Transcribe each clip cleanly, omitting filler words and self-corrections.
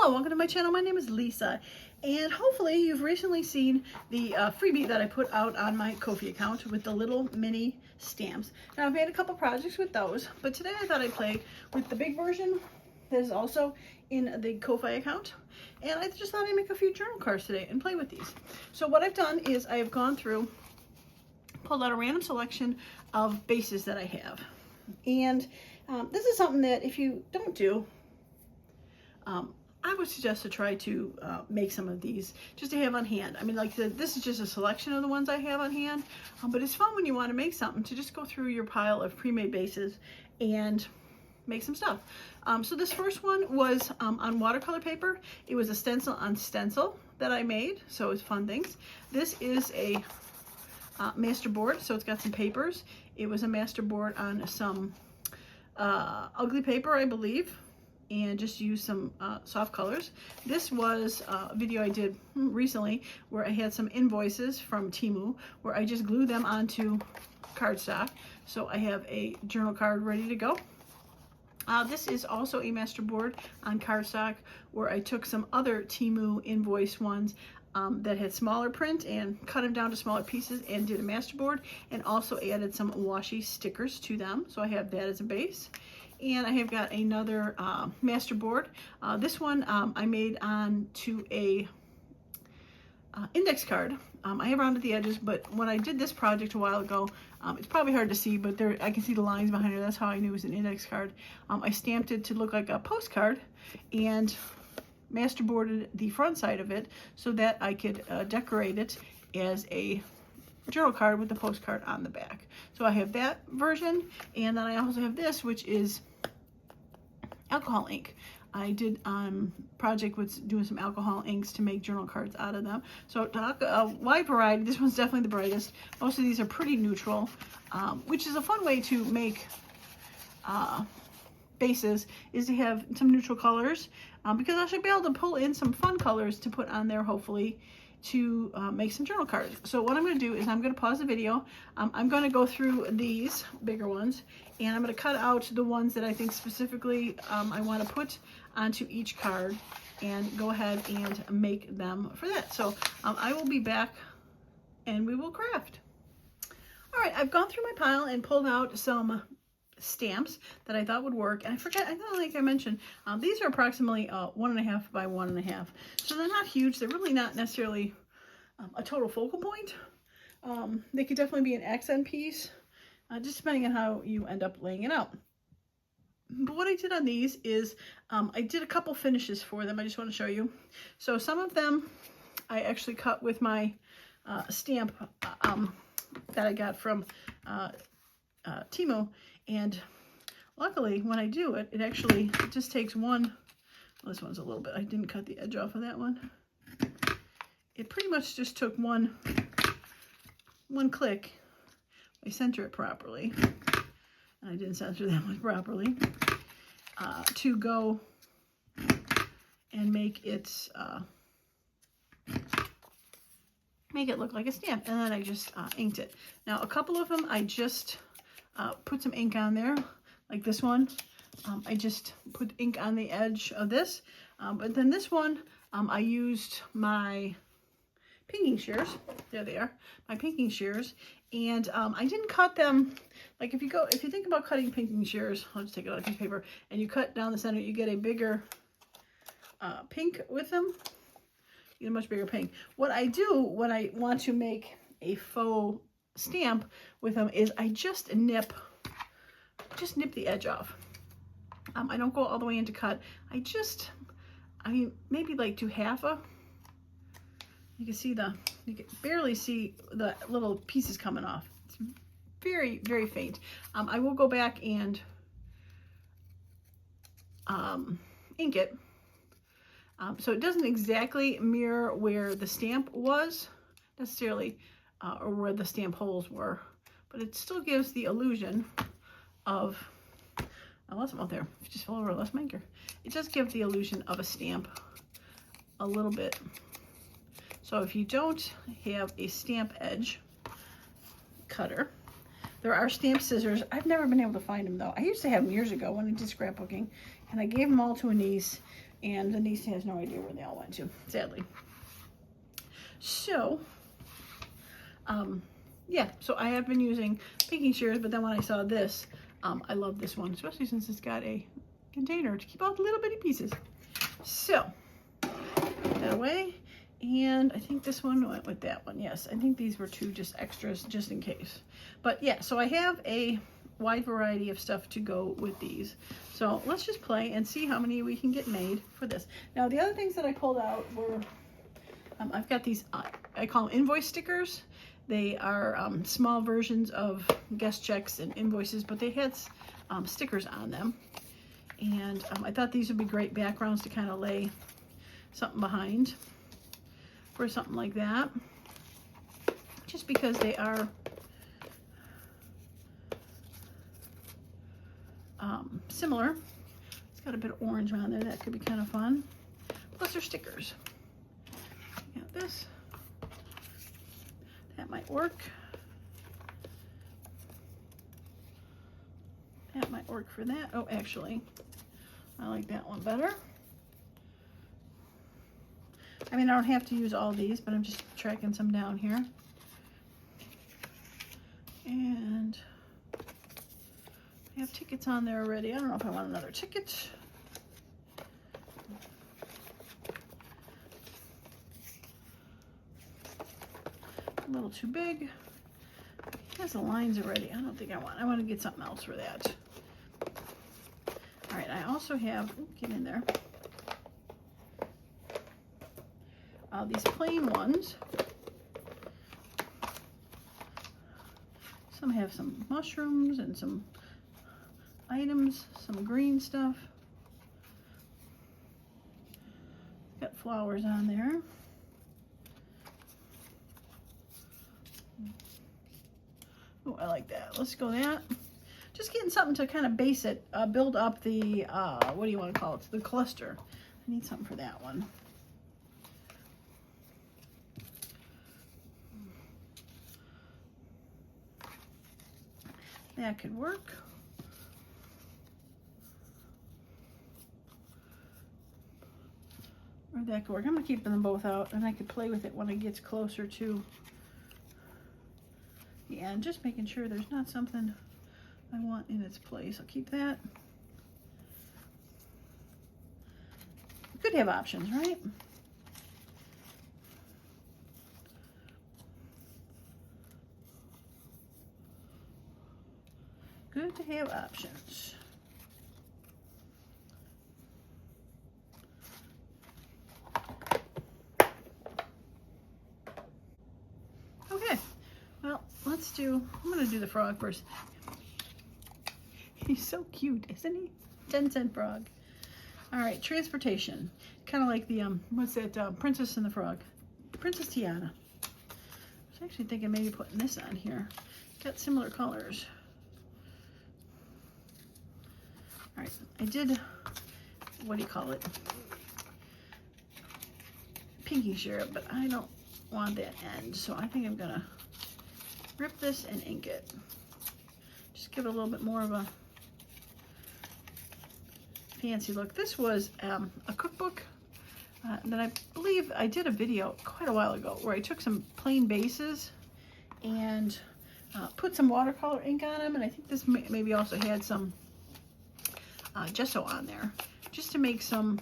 Hello, welcome to my channel. My name is Lisa, and hopefully you've recently seen the freebie that I put out on my Ko-fi account with the little mini stamps. Now I've made a couple projects with those, but today I thought I'd play with the big version that is also in the Ko-fi account, and I just thought I'd make a few journal cards today and play with these. So what I've done is I have gone through, pulled out a random selection of bases that I have, and this is something that if you don't do, I would suggest to try to make some of these just to have on hand. I mean, like this is just a selection of the ones I have on hand, but it's fun when you want to make something to just go through your pile of pre-made bases and make some stuff. So this first one was on watercolor paper. It was a stencil on stencil that I made, so it's fun things. This is a master board, so it's got some papers. It was a master board on some ugly paper, I believe, and just use some soft colors. This was a video I did recently where I had some invoices from Temu where I just glued them onto cardstock. So I have a journal card ready to go. This is also a master board on cardstock where I took some other Temu invoice ones that had smaller print and cut them down to smaller pieces and did a master board, and also added some washi stickers to them. So I have that as a base. And I have got another master board. This one I made onto a index card. I have rounded the edges, but when I did this project a while ago, it's probably hard to see, but there I can see the lines behind it. That's how I knew it was an index card. I stamped it to look like a postcard and master boarded the front side of it so that I could decorate it as a journal card with the postcard on the back. So I have that version, and then I also have this, which is alcohol ink. I did project with doing some alcohol inks to make journal cards out of them. So a wide variety. This one's definitely the brightest. Most of these are pretty neutral, which is a fun way to make bases, is to have some neutral colors, because I should be able to pull in some fun colors to put on there, hopefully, to make some journal cards. So what I'm going to do is I'm going to pause the video. I'm going to go through these bigger ones, and I'm going to cut out the ones that I think specifically I want to put onto each card and go ahead and make them for that. So I will be back and we will craft. All right, I've gone through my pile and pulled out some stamps that I thought would work, and I thought, like I mentioned, these are approximately 1.5 by 1.5, so they're not huge. They're really not necessarily a total focal point. They could definitely be an accent piece, just depending on how you end up laying it out. But what I did on these is I did a couple finishes for them. I just want to show you. So some of them I actually cut with my stamp that I got from Temu. And luckily, when I do it, it actually just takes one. Well, this one's a little bit, I didn't cut the edge off of that one. It pretty much just took one click. I center it properly, and I didn't center that one properly, to go and make it look like a stamp. And then I just inked it. Now, a couple of them I just put some ink on there, like this one. I just put ink on the edge of this, but then this one I used my pinking shears. There they are, my pinking shears, and I didn't cut them like if you think about cutting pinking shears. I'll just take it out of a piece of paper, and you cut down the center, you get a bigger pink with them. You get a much bigger pink. What I do when I want to make a faux stamp with them is I just nip the edge off. I don't go all the way into cut. I mean, maybe like do half a, you can barely see the little pieces coming off. It's very, very faint. I will go back and ink it. So it doesn't exactly mirror where the stamp was necessarily, or where the stamp holes were, but it still gives the illusion of, I lost them out there, it just fell over, I lost my anchor. It does give the illusion of a stamp a little bit. So if you don't have a stamp edge cutter, there are stamp scissors. I've never been able to find them though. I used to have them years ago when I did scrapbooking, And I gave them all to a niece, and the niece has no idea where they all went to, sadly. So, yeah, so I have been using pinking shears, but then when I saw this, I love this one, especially since it's got a container to keep all the little bitty pieces. So, put that away. And I think this one went with that one. Yes, I think these were two just extras just in case. But yeah, so I have a wide variety of stuff to go with these. So let's just play and see how many we can get made for this. Now the other things that I pulled out were, I've got these, I call them invoice stickers. They are small versions of guest checks and invoices, but they had stickers on them. And I thought these would be great backgrounds to kind of lay something behind for something like that, just because they are similar. It's got a bit of orange on there, that could be kind of fun. Plus they're stickers. Got this, that might work. That might work for that. Oh, actually, I like that one better. I mean, I don't have to use all these, but I'm just tracking some down here. And I have tickets on there already. I don't know if I want another ticket. A little too big. It has the lines already. I don't think I want to get something else for that. All right, I also have, get in there. These plain ones. Some have some mushrooms and some items, some green stuff. Got flowers on there. Oh, I like that. Let's go that. Just getting something to kind of base it, build up the, what do you want to call it? The cluster. I need something for that one. That could work. Or that could work. I'm going to keep them both out, and I could play with it when it gets closer to the end. Just making sure there's not something I want in its place. I'll keep that. You could have options, right? Good to have options. Okay, well, let's do, I'm going to do the frog first. He's so cute, isn't he? 10-cent frog. All right, transportation. Kind of like the, what's that, Princess and the Frog. Princess Tiana. I was actually thinking maybe putting this on here. Got similar colors. All right, I did, what do you call it? Pinking shear, but I don't want that end, so I think I'm gonna rip this and ink it. Just give it a little bit more of a fancy look. This was a cookbook that I believe I did a video quite a while ago where I took some plain bases and put some watercolor ink on them, and I think this maybe also had some gesso on there, just to make some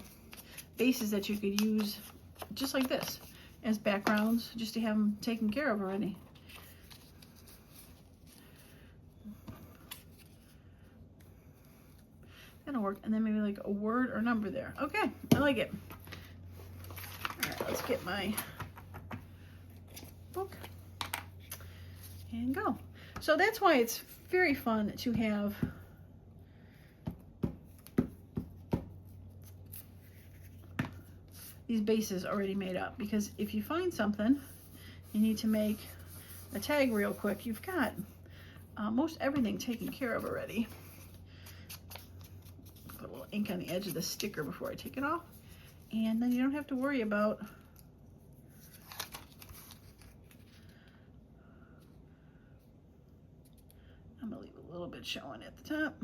bases that you could use just like this as backgrounds, just to have them taken care of already. That'll work. And then maybe like a word or number there. Okay, I like it. All right, let's get my book and go. So that's why it's very fun to have these bases already made up, because if you find something you need to make a tag real quick, you've got most everything taken care of already. Put a little ink on the edge of the sticker before I take it off, and then you don't have to worry about I'm gonna leave a little bit showing at the top.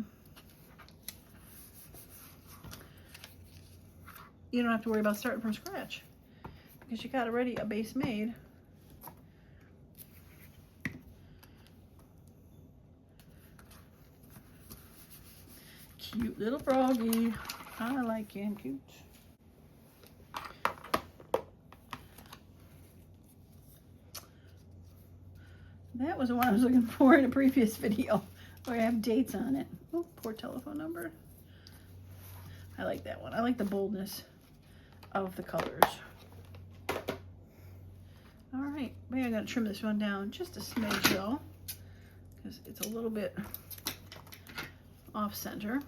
you don't have to worry about starting from scratch because you got already a base made. Cute little froggy. I like him, cute. That was the one I was looking for in a previous video where I have dates on it. Oh, poor telephone number. I like that one. I like the boldness of the colors. All right, maybe I'm gonna trim this one down just a smidge though, because it's a little bit off center.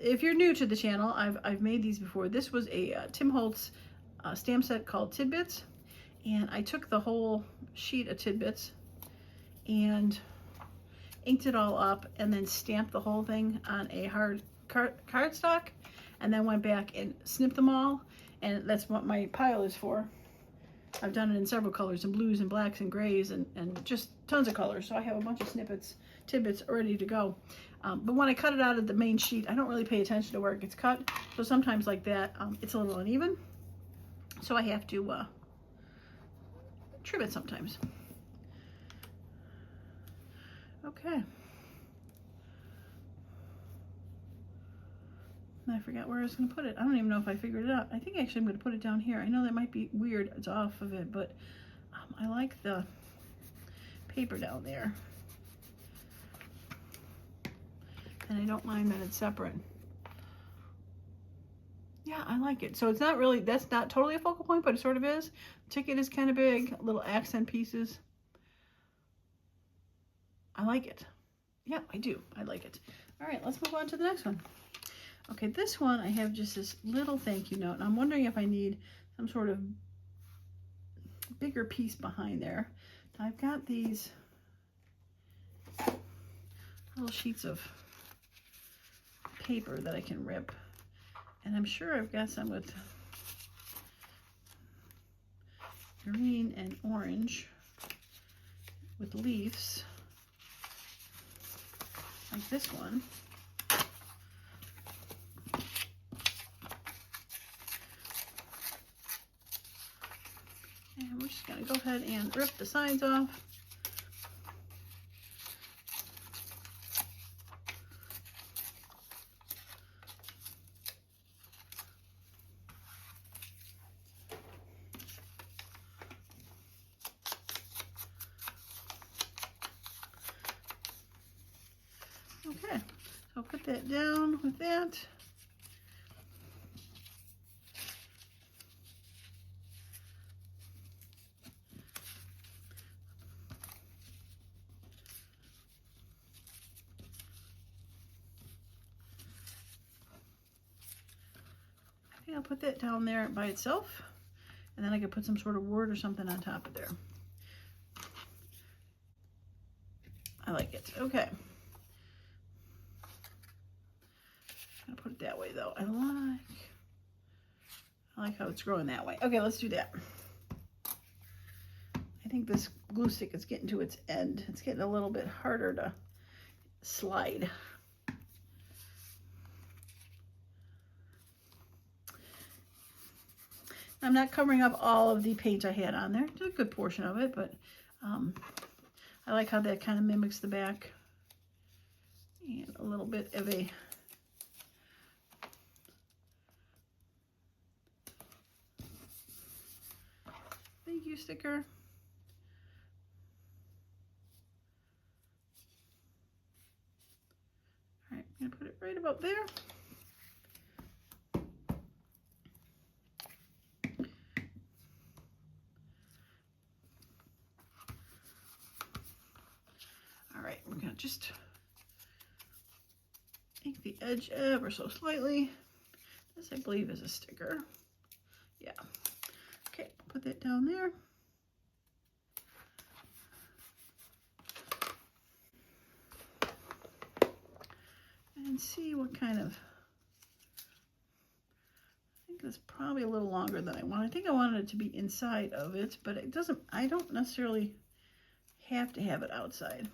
If you're new to the channel, I've made these before. This was a Tim Holtz stamp set called Tidbits, and I took the whole sheet of Tidbits and inked it all up and then stamped the whole thing on a hard cardstock, and then went back and snipped them all, and that's what my pile is for. I've done it in several colors, in blues and blacks and grays and just tons of colors, so I have a bunch of tidbits ready to go. But when I cut it out of the main sheet, I don't really pay attention to where it gets cut, so sometimes like that, it's a little uneven, so I have to trim it sometimes. Okay. I forgot where I was going to put it. I don't even know if I figured it out. I think actually I'm going to put it down here. I know that might be weird. It's off of it, but I like the paper down there. And I don't mind that it's separate. Yeah, I like it. So it's not really, that's not totally a focal point, but it sort of is. The ticket is kind of big, little accent pieces. I like it. Yeah, I do. I like it. All right, let's move on to the next one. Okay, this one I have just this little thank you note, and I'm wondering if I need some sort of bigger piece behind there. I've got these little sheets of paper that I can rip, and I'm sure I've got some with green and orange with leaves, like this one. And we're just going to go ahead and rip the sides off. Okay, so I'll put that down with that. I'll put that down there by itself, and then I could put some sort of word or something on top of there. I like it. Okay. I'm gonna put it that way though. I like how it's growing that way. Okay, let's do that. I think this glue stick is getting to its end. It's getting a little bit harder to slide. I'm not covering up all of the paint I had on there. It's a good portion of it, but I like how that kind of mimics the back. And a little bit of a thank you sticker. All right, I'm gonna put it right about there. We're going to just ink the edge ever so slightly. This, I believe, is a sticker. Yeah. Okay, put that down there. And see what kind of, I think that's probably a little longer than I want. I think I wanted it to be inside of it, but it doesn't, I don't necessarily have to have it outside.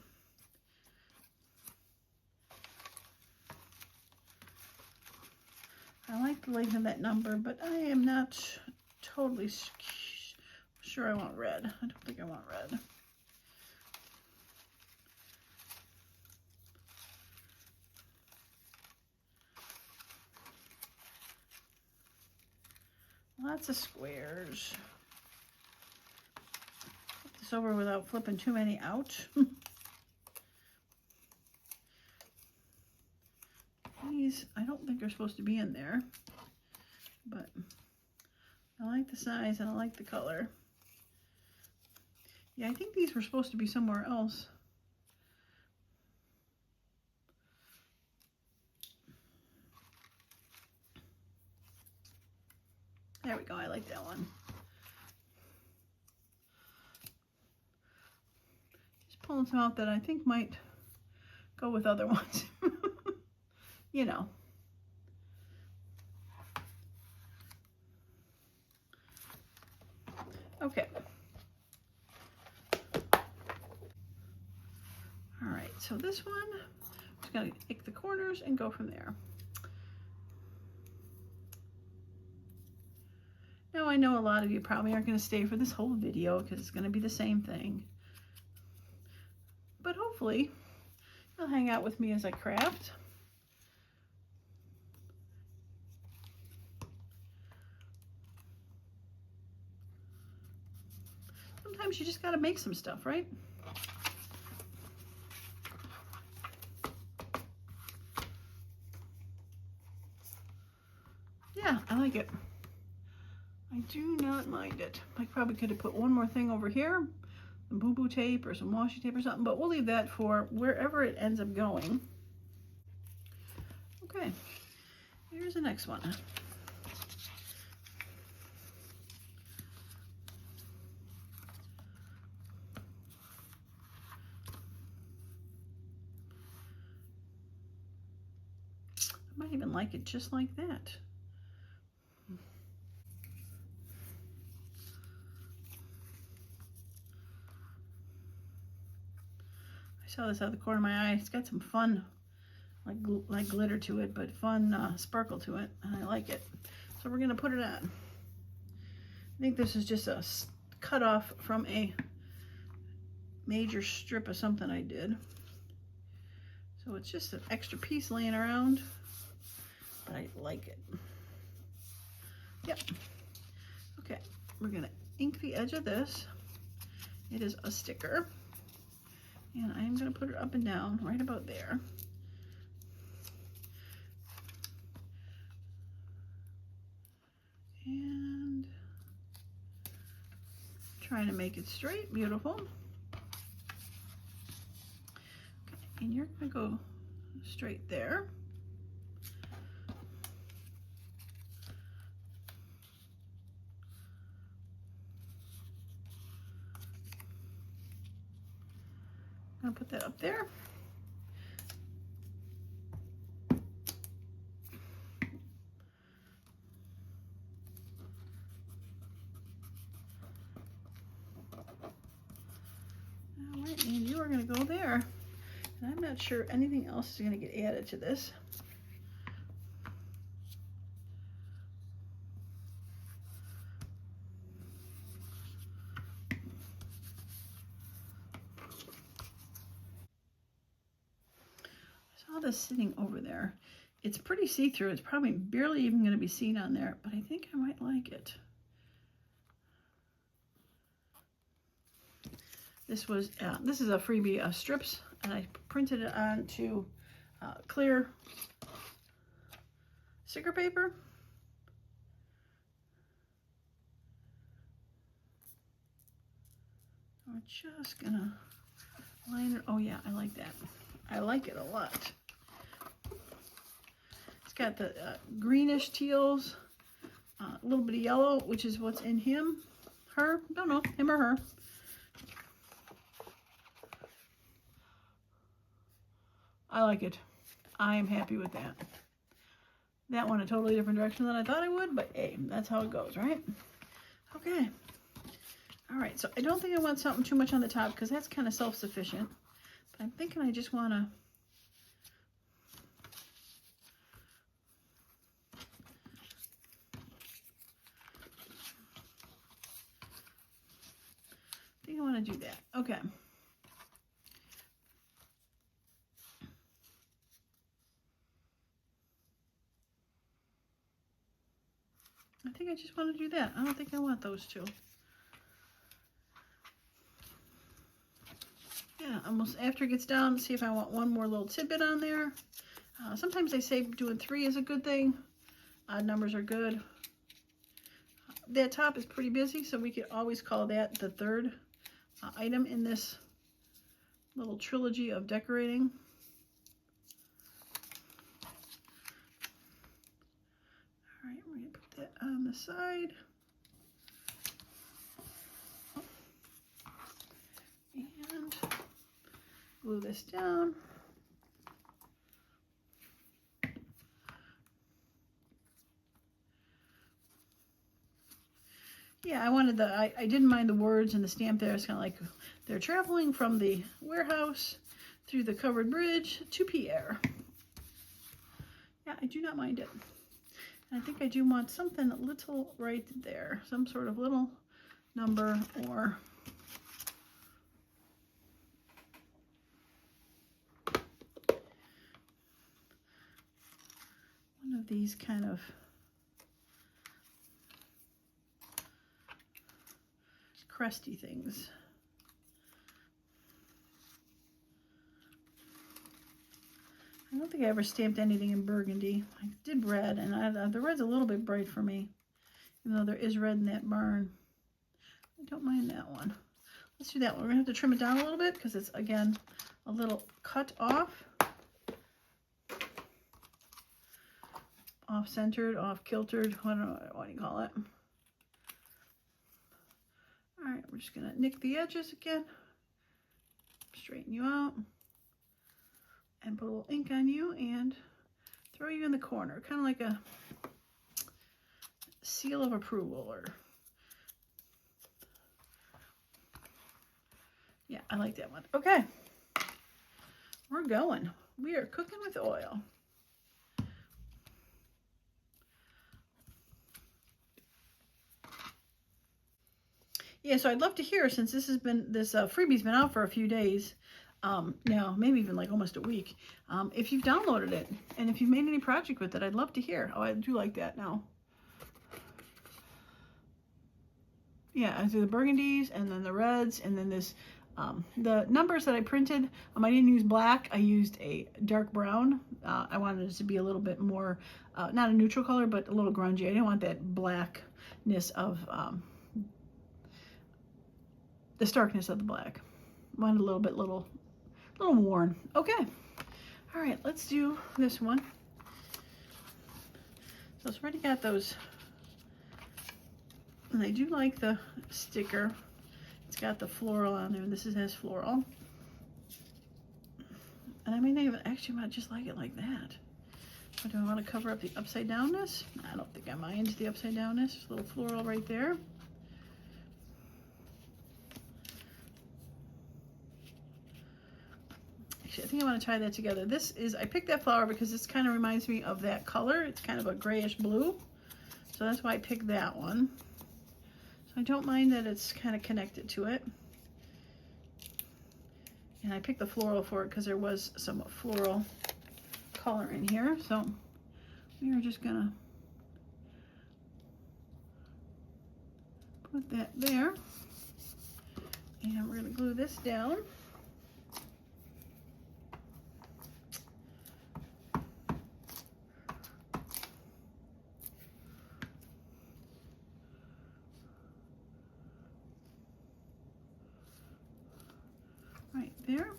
I like the length of that number, but I am not totally sure I want red. I don't think I want red. Lots of squares. Flip this over without flipping too many out. These, I don't think are supposed to be in there, but I like the size and I like the color. Yeah, I think these were supposed to be somewhere else. There we go, I like that one. Just pulling some out that I think might go with other ones. You know. Okay. All right, so this one, I'm just gonna pick the corners and go from there. Now I know a lot of you probably aren't gonna stay for this whole video because it's gonna be the same thing. But hopefully you'll hang out with me as I craft. Sometimes you just gotta make some stuff, right? Yeah, I like it. I do not mind it. I probably could have put one more thing over here, some boo-boo tape or some washi tape or something, but we'll leave that for wherever it ends up going. Okay, here's the next one. I might even like it just like that. I saw this out of the corner of my eye. It's got some fun, like glitter to it, but fun sparkle to it, and I like it. So we're gonna put it on. I think this is just a cut off from a major strip of something I did. So it's just an extra piece laying around, but I like it. Yep. Okay, we're gonna ink the edge of this. It is a sticker. And I'm going to put it up and down right about there. And trying to make it straight, beautiful. Okay, and you're going to go straight there. I'm gonna put that up there. All right, and you are gonna go there. And I'm not sure anything else is gonna get added to this. This sitting over there. It's pretty see-through. It's probably barely even going to be seen on there, but I think I might like it. This is a freebie of strips, and I printed it onto clear sticker paper. I'm just gonna line it. Oh yeah, I like that. I like it a lot. Got the greenish teals, a little bit of yellow, which is what's in him, her, don't know, him or her. I like it. I am happy with that. That went a totally different direction than I thought I would, but hey, that's how it goes, right? Okay. All right, so I don't think I want something too much on the top because that's kind of self-sufficient, but I'm thinking I just want to to do that. Okay. I think I just want to do that. I don't think I want those two. Yeah, almost after it gets down, see if I want one more little tidbit on there. Sometimes they say doing 3 is a good thing. Odd numbers are good. That top is pretty busy, so we could always call that the third item in this little trilogy of decorating. All right, we're going to put that on the side. And glue this down. Yeah, I wanted I didn't mind the words and the stamp there. It's kind of like they're traveling from the warehouse through the covered bridge to Pierre. Yeah, I do not mind it. And I think I do want something a little right there. Some sort of little number or one of these kind of crusty things. I don't think I ever stamped anything in burgundy. I did red, and the red's a little bit bright for me, even though there is red in that barn. I don't mind that one. Let's do that one. We're going to have to trim it down a little bit because it's, again, a little cut off. Off-centered, off-kiltered, what do you call it? All right, we're just going to nick the edges again, straighten you out, and put a little ink on you and throw you in the corner, kind of like a seal of approval. Or yeah, I like that one. Okay, we're going. We are cooking with oil. Yeah, so I'd love to hear, since this freebie's been out for a few days, now maybe even like almost a week, if you've downloaded it and if you've made any project with it, I'd love to hear. Oh, I do like that now. Yeah, I do the burgundies and then the reds and then this, the numbers that I printed, I didn't use black, I used a dark brown. I wanted it to be a little bit more, not a neutral color, but a little grungy. I didn't want that blackness of, the starkness of the black. Wanted a little worn. Okay. All right, let's do this one. So it's already got those, and I do like the sticker. It's got the floral on there, and this has floral. And I may even actually might just like it like that. Or do I want to cover up the upside downness? I don't think I mind the upside downness. A little floral right there. I think I want to tie that together. I picked that flower because this kind of reminds me of that color. It's kind of a grayish blue. So that's why I picked that one. So I don't mind that it's kind of connected to it. And I picked the floral for it because there was some floral color in here. So we are just going to put that there. And we're going to glue this down. Right there.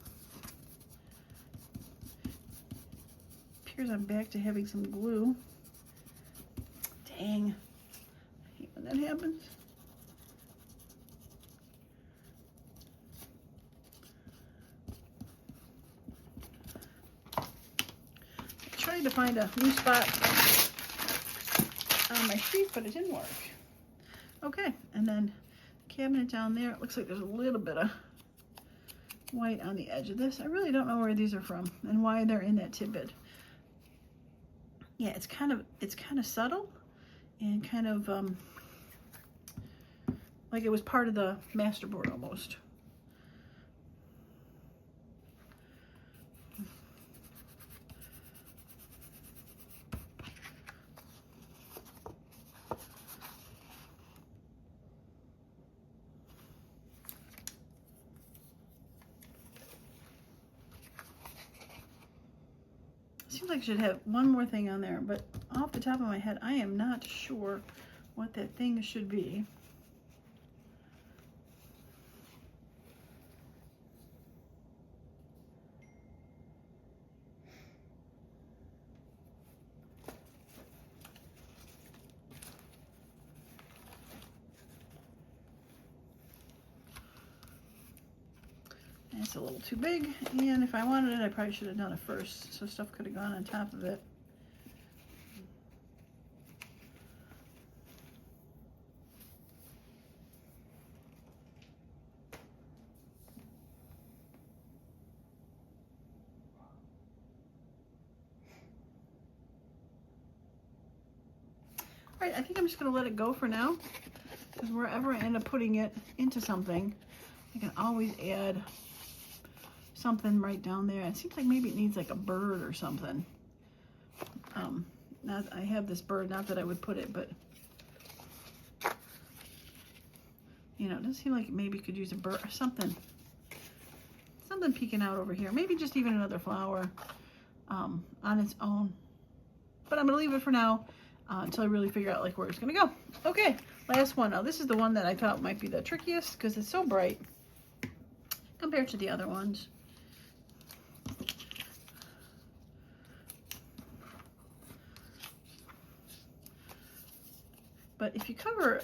Appears I'm back to having some glue. Dang. I hate when that happens. I tried to find a new spot on my sheet, but it didn't work. Okay, and then the cabinet down there, it looks like there's a little bit of white on the edge of this. I really don't know where these are from and why they're in that tidbit. Yeah, it's kind of subtle and kind of like it was part of the masterboard almost. seems like I should have one more thing on there, but off the top of my head, I am not sure what that thing should be. It's a little too big, and if I wanted it, I probably should have done it first, so stuff could have gone on top of it. All right, I think I'm just going to let it go for now, because wherever I end up putting it into something, I can always add something right down there. It seems like maybe it needs like a bird or something. I have this bird, not that I would put it, but you know, it does seem like maybe it could use a bird or something peeking out over here. Maybe just even another flower on its own. But I'm gonna leave it for now until I really figure out like where it's gonna go. Okay, last one. Now this is the one that I thought might be the trickiest because it's so bright compared to the other ones. But if you cover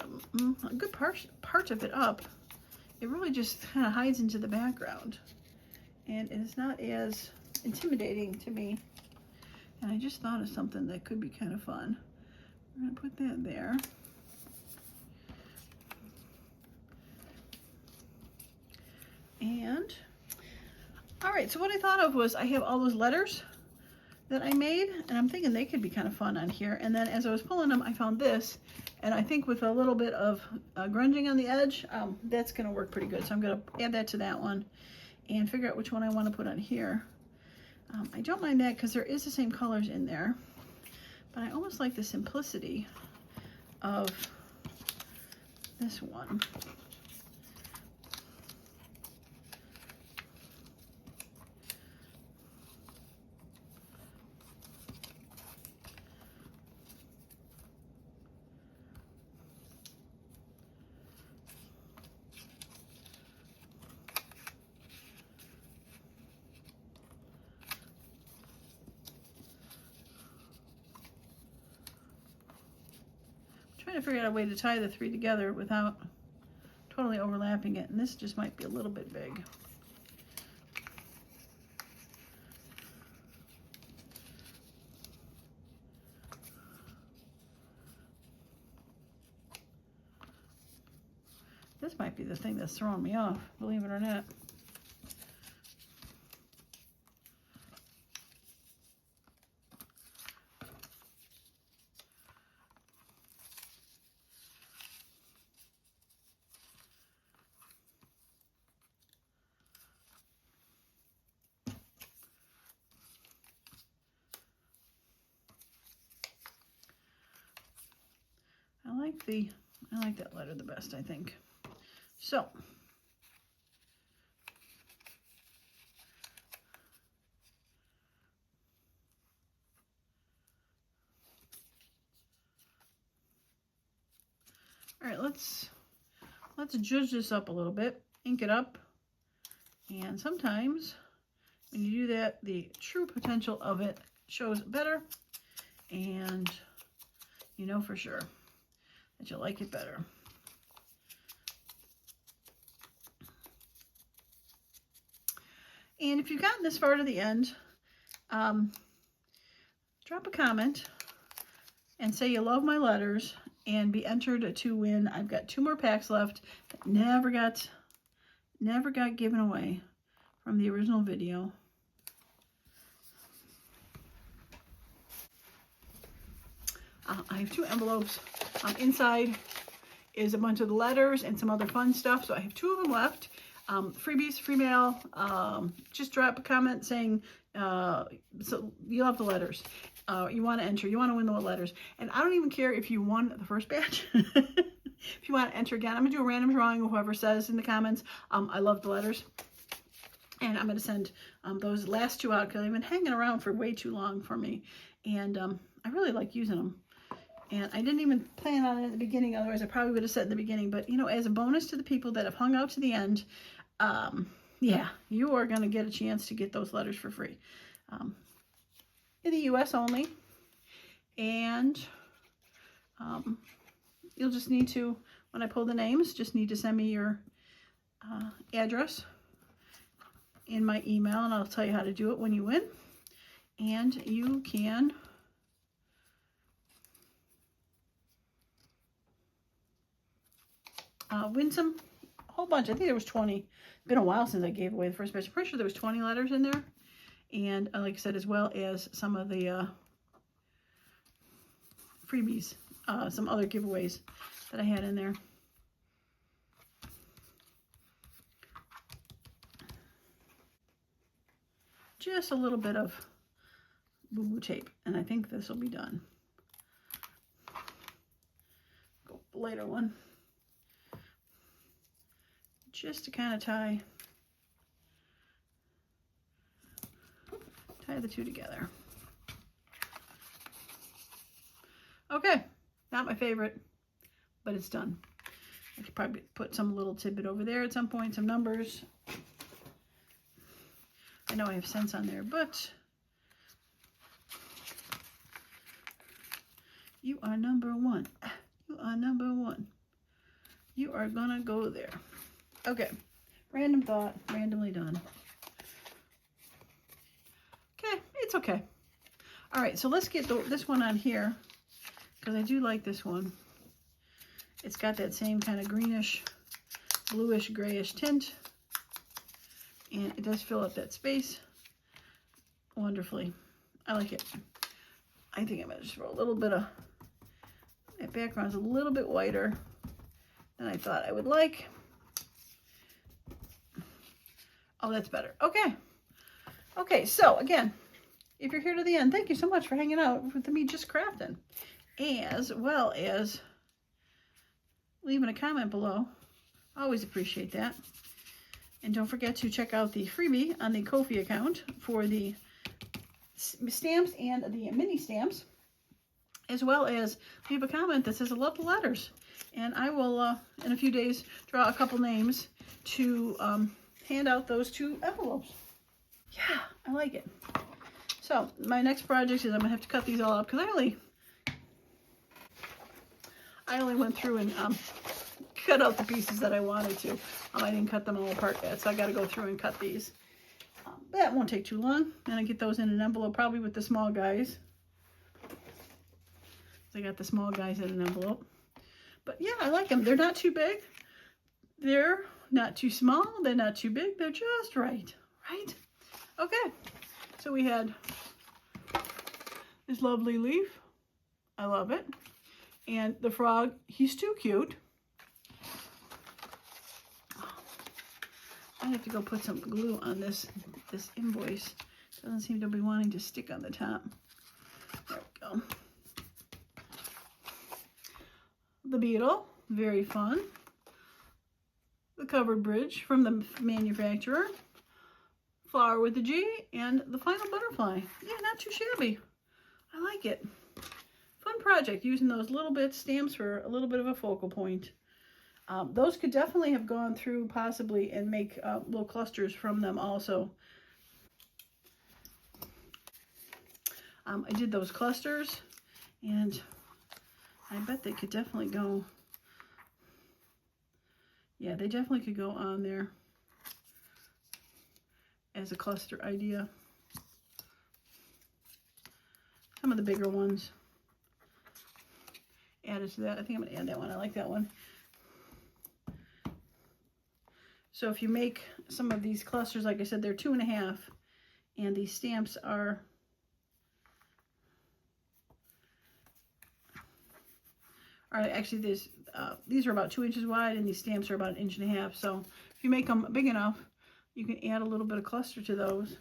a good part of it up, it really just kind of hides into the background. And it is not as intimidating to me. And I just thought of something that could be kind of fun. We're going to put that there. And, all right, so what I thought of was I have all those letters that I made, and I'm thinking they could be kind of fun on here. And then as I was pulling them, I found this, and I think with a little bit of grunging on the edge, that's going to work pretty good. So I'm going to add that to that one and figure out which one I want to put on here. I don't mind that because there is the same colors in there, but I almost like the simplicity of this one. Trying to figure out a way to tie the three together without totally overlapping it, and this just might be a little bit big. This might be the thing that's throwing me off, believe it or not. I like that letter the best, I think. So, all right, let's judge this up a little bit, ink it up, and sometimes when you do that, the true potential of it shows better, and you know for sure that you'll like it better. And if you've gotten this far to the end, drop a comment and say you love my letters and be entered to win. I've got 2 more packs left that never got given away from the original video. I have 2 envelopes. Inside is a bunch of the letters and some other fun stuff. So I have 2 of them left. Freebies, free mail. Just drop a comment saying so you love the letters. You want to enter. You want to win the letters. And I don't even care if you won the first batch. If you want to enter again, I'm going to do a random drawing. Whoever says in the comments, I love the letters. And I'm going to send those last two out because they've been hanging around for way too long for me. And I really like using them. And I didn't even plan on it at the beginning, otherwise I probably would have said in the beginning. But, you know, as a bonus to the people that have hung out to the end, yeah, you are going to get a chance to get those letters for free. In the U.S. only. And you'll just need to, when I pull the names, just need to send me your address in my email, and I'll tell you how to do it when you win. And you can win some, a whole bunch. I think there was 20. It's been a while since I gave away the first batch. I'm pretty sure there was 20 letters in there. And like I said, as well as some of the freebies, some other giveaways that I had in there. Just a little bit of boo-boo tape, and I think this will be done. Go with the lighter one. Just to kind of tie the two together. Okay, not my favorite, but it's done. I could probably put some little tidbit over there at some point, some numbers. I know I have cents on there, but you are number one. You are number one. You are gonna go there. Okay, random thought, randomly done. Okay, it's okay. All right, so let's get this one on here because I do like this one. It's got that same kind of greenish, bluish, grayish tint, and it does fill up that space wonderfully. I like it. I think I'm gonna just throw a little bit of, that background's a little bit whiter than I thought I would like. Oh, that's better. Okay. Okay, so again, if you're here to the end, thank you so much for hanging out with me just crafting, as well as leaving a comment below. I always appreciate that. And don't forget to check out the freebie on the Ko-fi account for the stamps and the mini stamps, as well as leave a comment that says I love the letters. And I will, in a few days, draw a couple names to hand out those 2 envelopes. Yeah, I like it. So my next project is I'm gonna have to cut these all up because I only went through and cut out the pieces that I wanted to. I didn't cut them all apart yet, so I got to go through and cut these. But that won't take too long. And I get those in an envelope, probably with the small guys. So I got the small guys in an envelope. But yeah, I like them. They're not too big. They're not too small. They're not too big. They're just right. Right? Okay. So we had this lovely leaf. I love it. And the frog, he's too cute. I have to go put some glue on this invoice. Doesn't seem to be wanting to stick on the top. There we go. The beetle, very fun. The covered bridge from the manufacturer. Flower with the G, and the final butterfly. Yeah, not too shabby. I like it. Fun project, using those little bit stamps for a little bit of a focal point. Those could definitely have gone through possibly and make little clusters from them also. I did those clusters, and I bet they could definitely go, yeah, they definitely could go on there as a cluster idea. Some of the bigger ones added to that. I think I'm going to add that one. I like that one. So if you make some of these clusters, like I said, they're 2.5, and these stamps are actually these are about 2 inches wide, and these stamps are about 1.5 inches. So if you make them big enough, you can add a little bit of cluster to those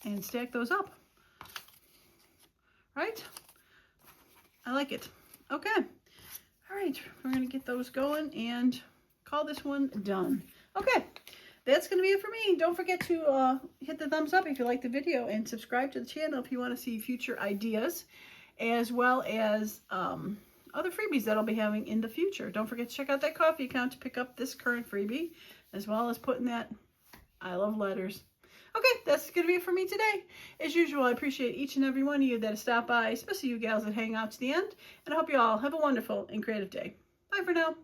and stack those up. Right? I like it. Okay. All right, we're gonna get those going and call this one done. Okay, that's going to be it for me. Don't forget to hit the thumbs up if you like the video, and subscribe to the channel if you want to see future ideas, as well as other freebies that I'll be having in the future. Don't forget to check out that coffee account to pick up this current freebie, as well as putting that I love letters. Okay, that's going to be it for me today. As usual, I appreciate each and every one of you that have stopped by, especially you gals that hang out to the end, and I hope you all have a wonderful and creative day. Bye for now.